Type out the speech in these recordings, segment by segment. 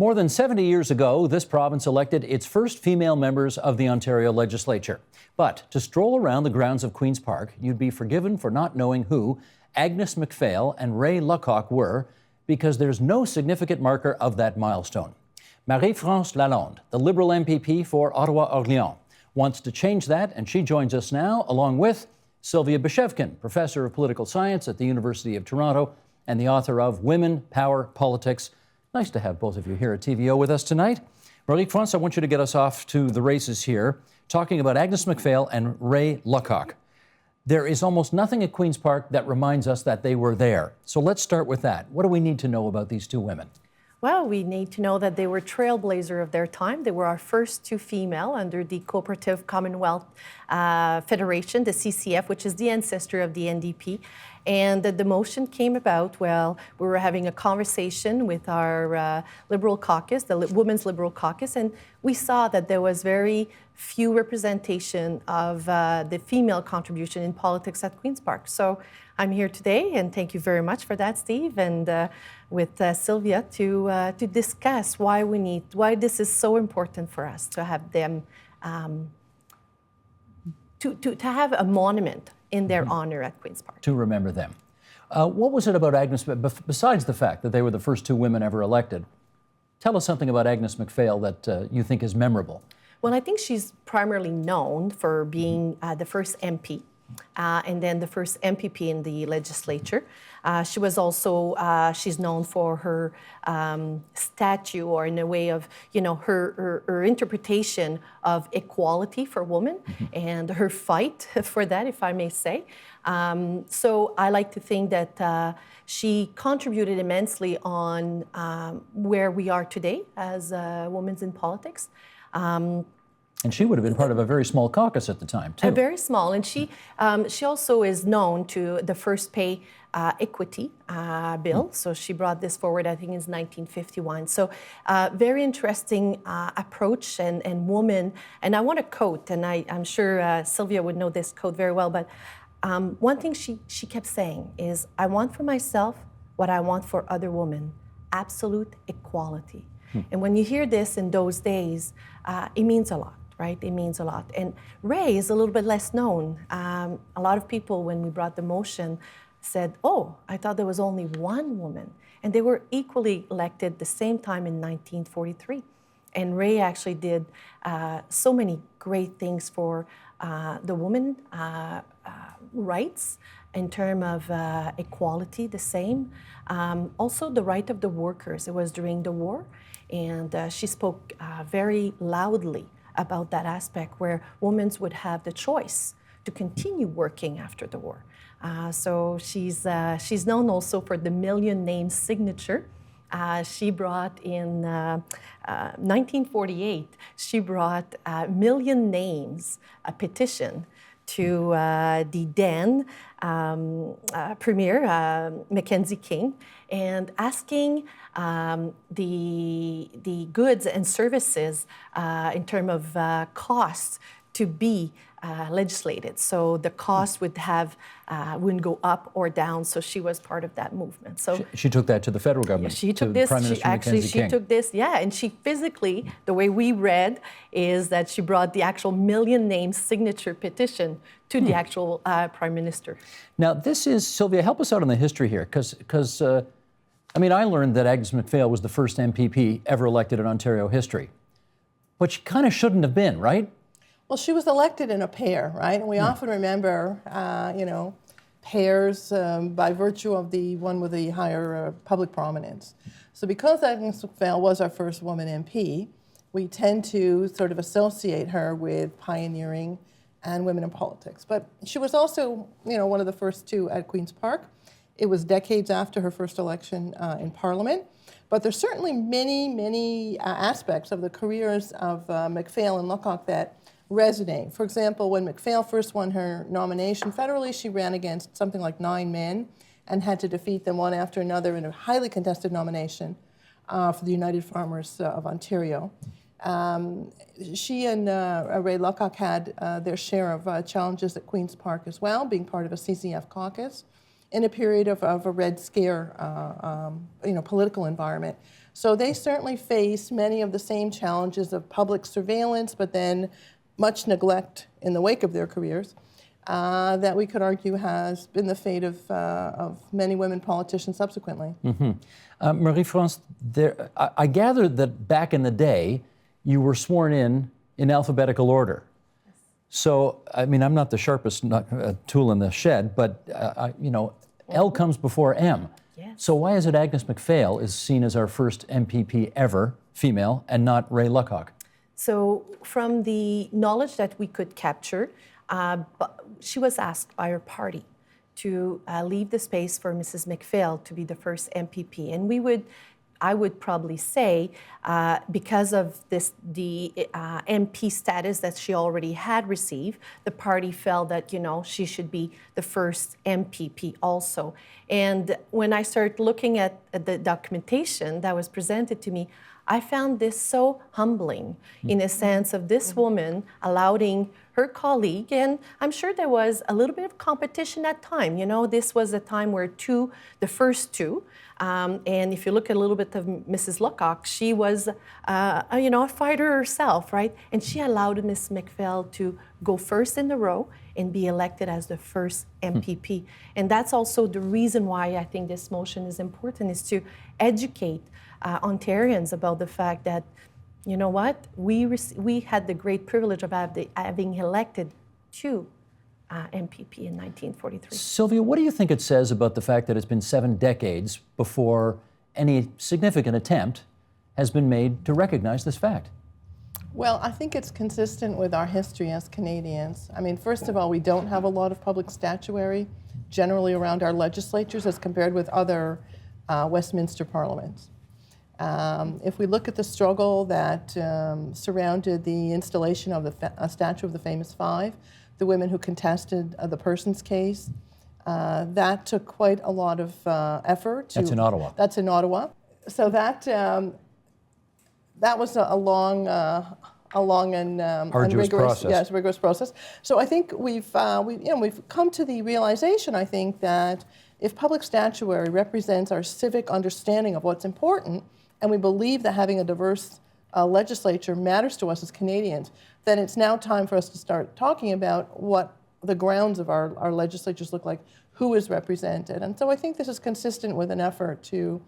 More than 70 years ago, this province elected its first female members of the Ontario legislature. But to stroll around the grounds of Queen's Park, you'd be forgiven for not knowing who Agnes Macphail and Ray Luckock were, because there's no significant marker of that milestone. Marie-France Lalonde, the Liberal MPP for Ottawa-Orléans, wants to change that, and she joins us now, along with Sylvia Beshevkin, Professor of Political Science at the University of Toronto and the author of Women, Power, Politics. Nice to have both of you here at TVO with us tonight. Marie-France, I want you to get us off to the races here, talking about Agnes Macphail and Ray Luckock. There is almost nothing at Queen's Park that reminds us that they were there. So let's start with that. What do we need to know about these two women? Well, we need to know that they were trailblazer of their time. They were our first two female under the Cooperative Commonwealth Federation, the CCF, which is the ancestor of the NDP. And the motion came about, well, we were having a conversation with our Liberal caucus, the Women's Liberal caucus, and we saw that there was very few representation of the female contribution in politics at Queen's Park. So I'm here today, and thank you very much for that, Steve, and with Sylvia to discuss why this is so important for us to have them, to have a monument in their honor at Queen's Park. To remember them. What was it about Agnes, besides the fact that they were the first two women ever elected? Tell us something about Agnes Macphail that you think is memorable. Well, I think she's primarily known for being the first MP. And then the first MPP in the legislature. She was also, she's known for her statue, or in a way of, her interpretation of equality for women and her fight for that, if I may say. So I like to think that she contributed immensely on where we are today as women in politics. And she would have been part of a very small caucus at the time, too. Very small. And she also is known to the first pay equity bill. So she brought this forward, I think, in 1951. So very interesting approach and woman. And I want to quote, and I'm sure Sylvia would know this quote very well, but one thing she kept saying is, I want for myself what I want for other women, absolute equality. And when you hear this in those days, it means a lot. Right? It means a lot. And Ray is a little bit less known. A lot of people, when we brought the motion, said, oh, I thought there was only one woman. And they were equally elected the same time in 1943. And Ray actually did so many great things for the women rights in terms of equality, the same. Also the right of the workers. It was during the war. And she spoke very loudly about that aspect, where women would have the choice to continue working after the war. So she's known also for the million name signature. She brought in 1948, she brought million names, a petition to the then Premier Mackenzie King, and asking the goods and services in terms of costs to be legislated. So the cost wouldn't go up or down. So she was part of that movement. So she took that to the federal government. She took this. She took this. Yeah, and she physically, the way we read, is that she brought the actual million name signature petition to the actual Prime Minister. Now, this is, Sylvia, help us out on the history here, because I learned that Agnes Macphail was the first MPP ever elected in Ontario history, but she kind of shouldn't have been, right? Well, she was elected in a pair, right? And we often remember, pairs by virtue of the one with the higher public prominence. So because Agnes Macphail was our first woman MP, we tend to sort of associate her with pioneering and women in politics. But she was also, one of the first two at Queen's Park. It was decades after her first election in Parliament. But there's certainly many aspects of the careers of Macphail and Luckock that resonate. For example, when Macphail first won her nomination federally, she ran against something like 9 men and had to defeat them one after another in a highly contested nomination for the United Farmers of Ontario. She and Ray Luckock had their share of challenges at Queen's Park as well, being part of a CCF caucus in a period of a Red Scare, political environment. So they certainly faced many of the same challenges of public surveillance, but then much neglect in the wake of their careers that we could argue has been the fate of many women politicians subsequently. Marie-France, I gather that back in the day, you were sworn in alphabetical order. Yes. So, I mean, I'm not the sharpest tool in the shed, but, you know, L comes before M. Yes. So why is it Agnes Macphail is seen as our first MPP ever, female, and not Ray Luckock? So from the knowledge that we could capture, she was asked by her party to leave the space for Mrs. Macphail to be the first MPP. And I would probably say, because of the MP status that she already had received, the party felt that, you know, she should be the first MPP also. And when I started looking at the documentation that was presented to me, I found this so humbling in a sense of this woman allowing her colleague, and I'm sure there was a little bit of competition at time. You know, this was a time where the first two, and if you look at a little bit of Mrs. Luckock, she was, you know, a fighter herself, right? And she allowed Ms. Macphail to go first in the row and be elected as the first MPP. And that's also the reason why I think this motion is important, is to educate Ontarians about the fact that, you know what, we had the great privilege of having elected two MPP in 1943. Sylvia, what do you think it says about the fact that it's been 7 decades before any significant attempt has been made to recognize this fact? Well, I think it's consistent with our history as Canadians. I mean, first of all, we don't have a lot of public statuary generally around our legislatures as compared with other Westminster parliaments. If we look at the struggle that surrounded the installation of a statue of the famous five, the women who contested the Persons case, that took quite a lot of effort. That's in Ottawa. That's in Ottawa. So that was a long and arduous process. Yes, rigorous process. So I think we've come to the realization, I think, that if public statuary represents our civic understanding of what's important, and we believe that having a diverse legislature matters to us as Canadians, then it's now time for us to start talking about what the grounds of our legislatures look like, who is represented. And so I think this is consistent with an effort to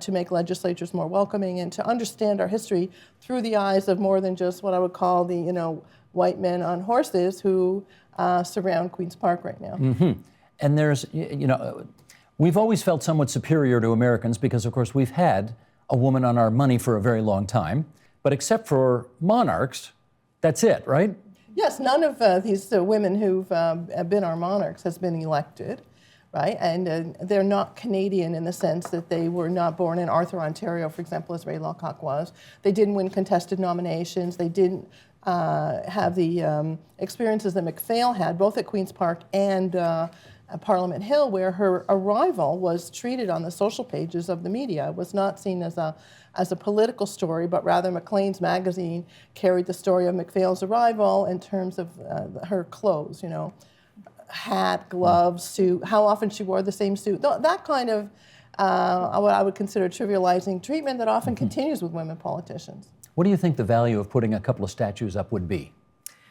make legislatures more welcoming and to understand our history through the eyes of more than just what I would call the, you know, white men on horses who surround Queen's Park right now. Mm-hmm. And there's, you know, we've always felt somewhat superior to Americans because, of course, we've had a woman on our money for a very long time. But except for monarchs, that's it, right? Yes, none of these women who've been our monarchs has been elected, right? And they're not Canadian in the sense that they were not born in Arthur, Ontario, for example, as Ray Luckock was. They didn't win contested nominations. They didn't have the experiences that Macphail had, both at Queen's Park and Parliament Hill, where her arrival was treated on the social pages of the media. It was not seen as a political story, but rather Maclean's magazine carried the story of Macphail's arrival in terms of her clothes, you know, hat, gloves, suit, how often she wore the same suit. That kind of what I would consider trivializing treatment that often continues with women politicians. What do you think the value of putting a couple of statues up would be?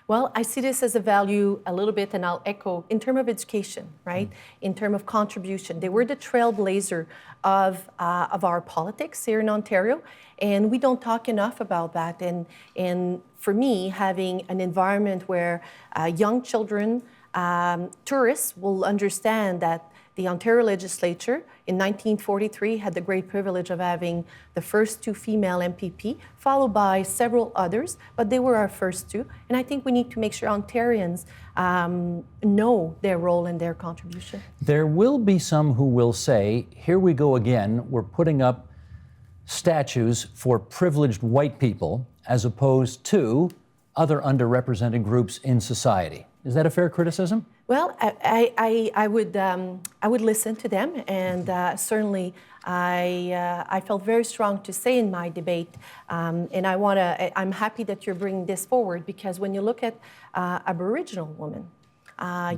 Well, I see this as a value a little bit, and I'll echo, in terms of education, right? In terms of contribution. They were the trailblazer of our politics here in Ontario, and we don't talk enough about that. And for me, having an environment where young children, tourists will understand that the Ontario legislature in 1943 had the great privilege of having the first two female MPP, followed by several others, but they were our first two. And I think we need to make sure Ontarians know their role and their contribution. There will be some who will say, here we go again, we're putting up statues for privileged white people as opposed to other underrepresented groups in society. Is that a fair criticism? Well, I would listen to them, and certainly I felt very strong to say in my debate, and I'm happy that you're bringing this forward, because when you look at Aboriginal women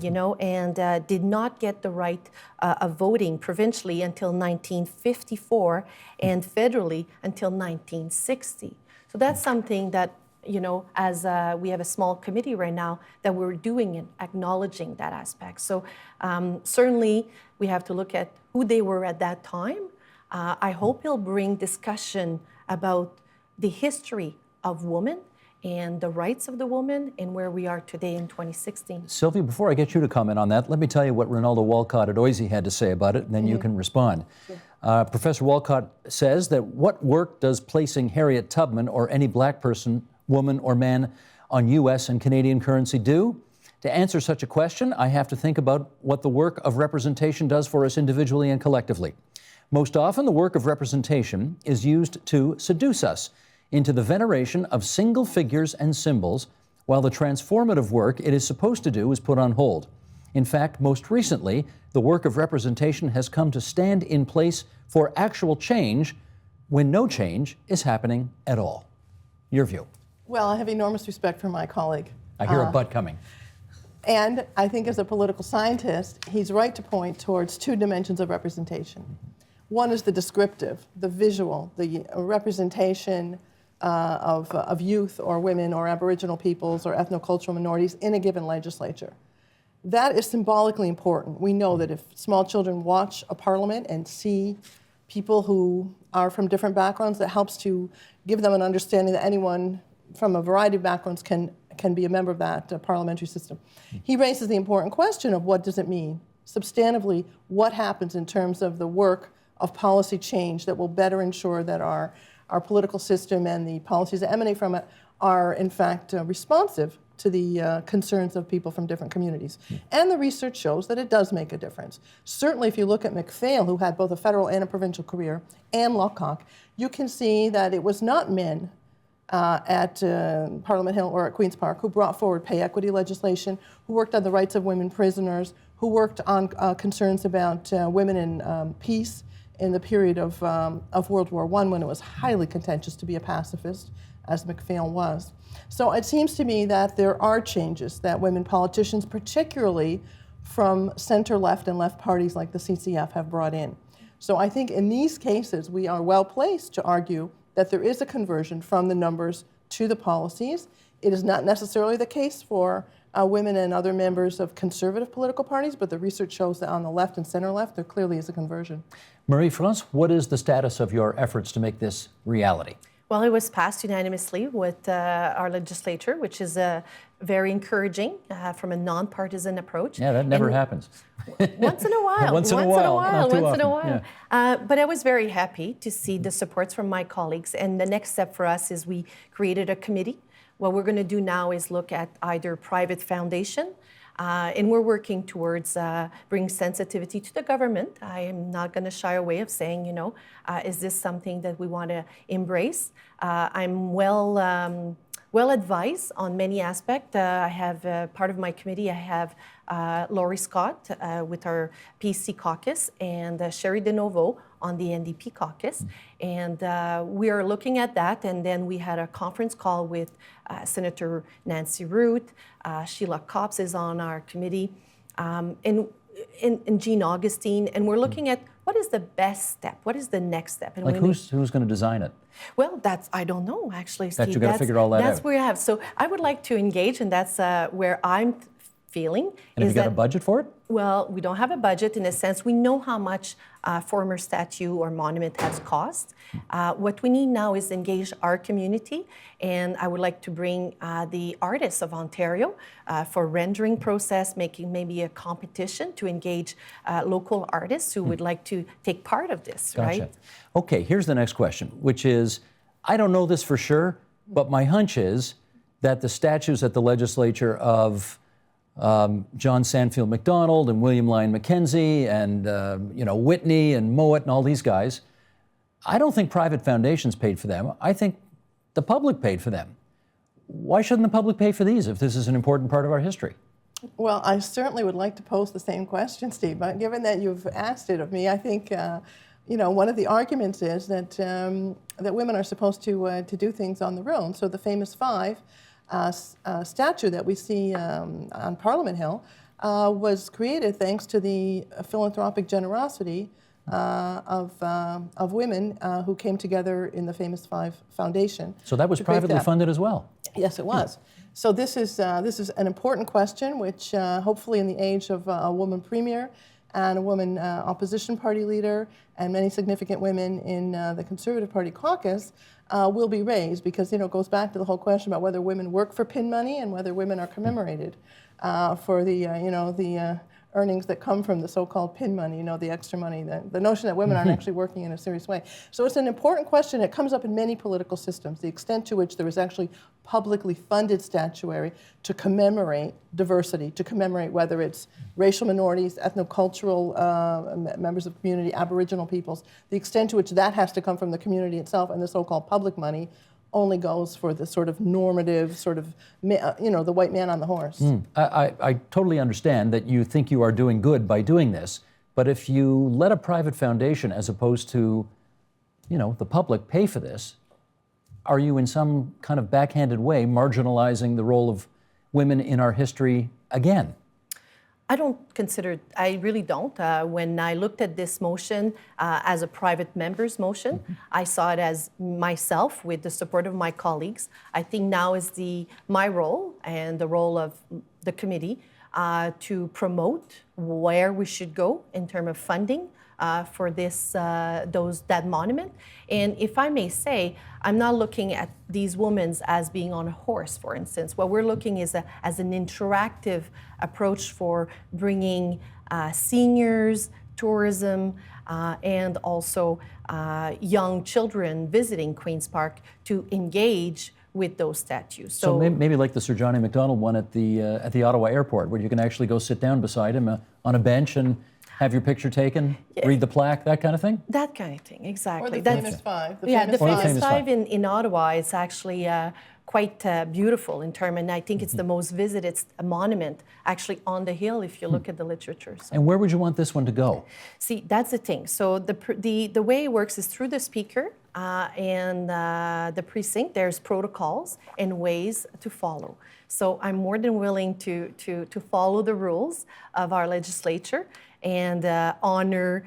you know, and did not get the right of voting provincially until 1954 and federally until 1960. So that's something that, you know, as we have a small committee right now that we're doing and acknowledging that aspect. So certainly we have to look at who they were at that time. I hope it'll bring discussion about the history of women and the rights of the woman and where we are today in 2016. Sylvia, before I get you to comment on that, let me tell you what Ronaldo Walcott at OISE had to say about it, and then you can respond. Sure. Professor Walcott says that what work does placing Harriet Tubman or any black person, woman or man on U.S. and Canadian currency do? To answer such a question, I have to think about what the work of representation does for us individually and collectively. Most often, the work of representation is used to seduce us into the veneration of single figures and symbols, while the transformative work it is supposed to do is put on hold. In fact, most recently, the work of representation has come to stand in place for actual change when no change is happening at all. Your view? Well, I have enormous respect for my colleague. I hear a but coming. And I think as a political scientist, he's right to point towards two dimensions of representation. One is the descriptive, the visual, the representation of youth or women or Aboriginal peoples or ethnocultural minorities in a given legislature. That is symbolically important. We know that if small children watch a parliament and see people who are from different backgrounds, that helps to give them an understanding that anyone from a variety of backgrounds can be a member of that parliamentary system. He raises the important question of what does it mean? Substantively, what happens in terms of the work of policy change that will better ensure that our political system and the policies that emanate from it are, in fact, responsive to the concerns of people from different communities. And the research shows that it does make a difference. Certainly, if you look at Macphail, who had both a federal and a provincial career, and Luckock, you can see that it was not men at Parliament Hill or at Queen's Park who brought forward pay equity legislation, who worked on the rights of women prisoners, who worked on concerns about women in peace in the period of World War I, when it was highly contentious to be a pacifist, as Macphail was. So it seems to me that there are changes that women politicians, particularly from center-left and left parties like the CCF, have brought in. So I think in these cases, we are well placed to argue that there is a conversion from the numbers to the policies. It is not necessarily the case for women and other members of conservative political parties, but the research shows that on the left and center-left, there clearly is a conversion. Marie-France, what is the status of your efforts to make this reality? Well, it was passed unanimously with our legislature, which is very encouraging from a nonpartisan approach. Yeah, that never happens. Once in a while. Once in a while. But I was very happy to see the supports from my colleagues. And the next step for us is we created a committee. What we're going to do now is look at either private foundation, and we're working towards bringing sensitivity to the government. I am not going to shy away of saying, you know, is this something that we want to embrace? I'm well advised on many aspects. I have part of my committee. I have Laurie Scott with our PC caucus and Sherry DeNovo on the NDP caucus. And we are looking at that. And then we had a conference call with Senator Nancy Root. Sheila Copps is on our committee. And Jean Augustine. And we're looking at what is the best step? What is the next step? And like who's going to design it? Well, I don't know, actually, Steve. You've got to figure all that out. That's where we have. So I would like to engage, and that's where I'm feeling. And have you got a budget for it? Well, we don't have a budget in a sense. We know how much former statue or monument has cost. What we need now is engage our community, and I would like to bring the artists of Ontario for rendering process, making maybe a competition to engage local artists who would like to take part of this, Gotcha. Right? Okay, here's the next question, which is, I don't know this for sure, but my hunch is that the statues at the legislature of John Sandfield Macdonald and William Lyon Mackenzie and Whitney and Mowat and all these guys, I don't think private foundations paid for them. I think the public paid for them. Why shouldn't the public pay for these if this is an important part of our history? Well, I certainly would like to pose the same question, Steve, but given that you've asked it of me, I think one of the arguments is that that women are supposed to do things on their own. So the famous five statue that we see on Parliament Hill was created thanks to the philanthropic generosity of women who came together in the Famous Five Foundation. So that was privately funded as well? Yes, it was. So this is an important question, which hopefully in the age of a woman premier and a woman opposition party leader and many significant women in the Conservative Party caucus will be raised, because it goes back to the whole question about whether women work for PIN money and whether women are commemorated for the earnings that come from the so-called PIN money, the extra money, the notion that women aren't actually working in a serious way. So it's an important question. It comes up in many political systems, the extent to which there is actually publicly funded statuary to commemorate diversity, to commemorate whether it's racial minorities, ethnocultural members of the community, Aboriginal peoples, the extent to which that has to come from the community itself, and the so-called public money only goes for the sort of normative, sort of, the white man on the horse. I totally understand that you think you are doing good by doing this, but if you let a private foundation, as opposed to, the public, pay for this, are you in some kind of backhanded way marginalizing the role of women in our history again? I really don't. When I looked at this motion as a private member's motion, I saw it as myself with the support of my colleagues. I think now is my role and the role of the committee to promote where we should go in terms of funding for that monument. And if I may say, I'm not looking at these women as being on a horse, for instance. What we're looking is as an interactive approach for bringing seniors, tourism, and also young children visiting Queen's Park to engage with those statues. So maybe like the Sir Johnny Macdonald one at the Ottawa airport, where you can actually go sit down beside him on a bench and have your picture taken, read the plaque, that kind of thing? That kind of thing, exactly. Or the Famous Five. The Famous Five in Ottawa is actually quite beautiful in terms, and I think it's the most visited monument actually on the hill if you look at the literature. So. And where would you want this one to go? See, that's the thing. So the way it works is through the speaker and the precinct. There's protocols and ways to follow. So I'm more than willing to follow the rules of our legislature and honor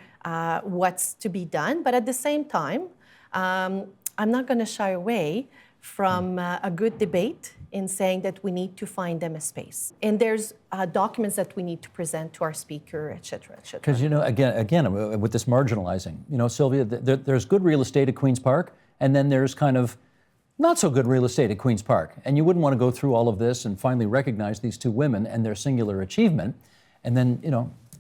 what's to be done. But at the same time, I'm not going to shy away from a good debate in saying that we need to find them a space. And there's documents that we need to present to our speaker, et cetera, et cetera. Because, again, with this marginalizing, Sylvia, there's good real estate at Queen's Park, and then there's kind of not so good real estate at Queen's Park. And you wouldn't want to go through all of this and finally recognize these two women and their singular achievement, and then,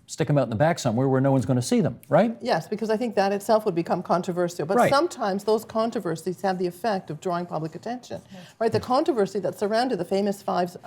stick them out in the back somewhere where no one's going to see them, right? Yes, because I think that itself would become controversial. But sometimes those controversies have the effect of drawing public attention, right? The controversy that surrounded the Famous Five's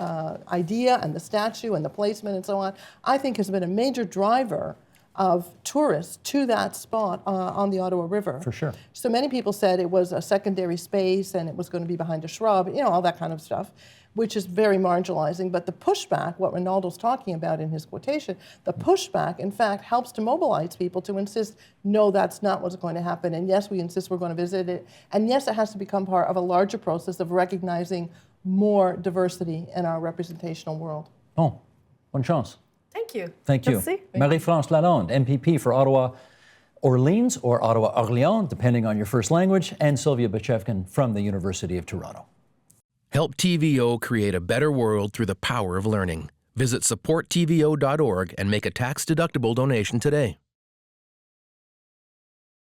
idea and the statue and the placement and so on, I think has been a major driver of tourists to that spot on the Ottawa River. For sure. So many people said it was a secondary space and it was going to be behind a shrub, all that kind of stuff, which is very marginalizing. But the pushback, what Ronaldo's talking about in his quotation, the pushback, in fact, helps to mobilize people to insist, no, that's not what's going to happen. And yes, we insist we're going to visit it. And yes, it has to become part of a larger process of recognizing more diversity in our representational world. Bon, bonne chance. Thank you. Thank you. Merci. Marie-France Lalonde, MPP for Ottawa Orleans or Ottawa Orléans, depending on your first language, and Sylvia Bechevkin from the University of Toronto. Help TVO create a better world through the power of learning. Visit supporttvo.org and make a tax-deductible donation today.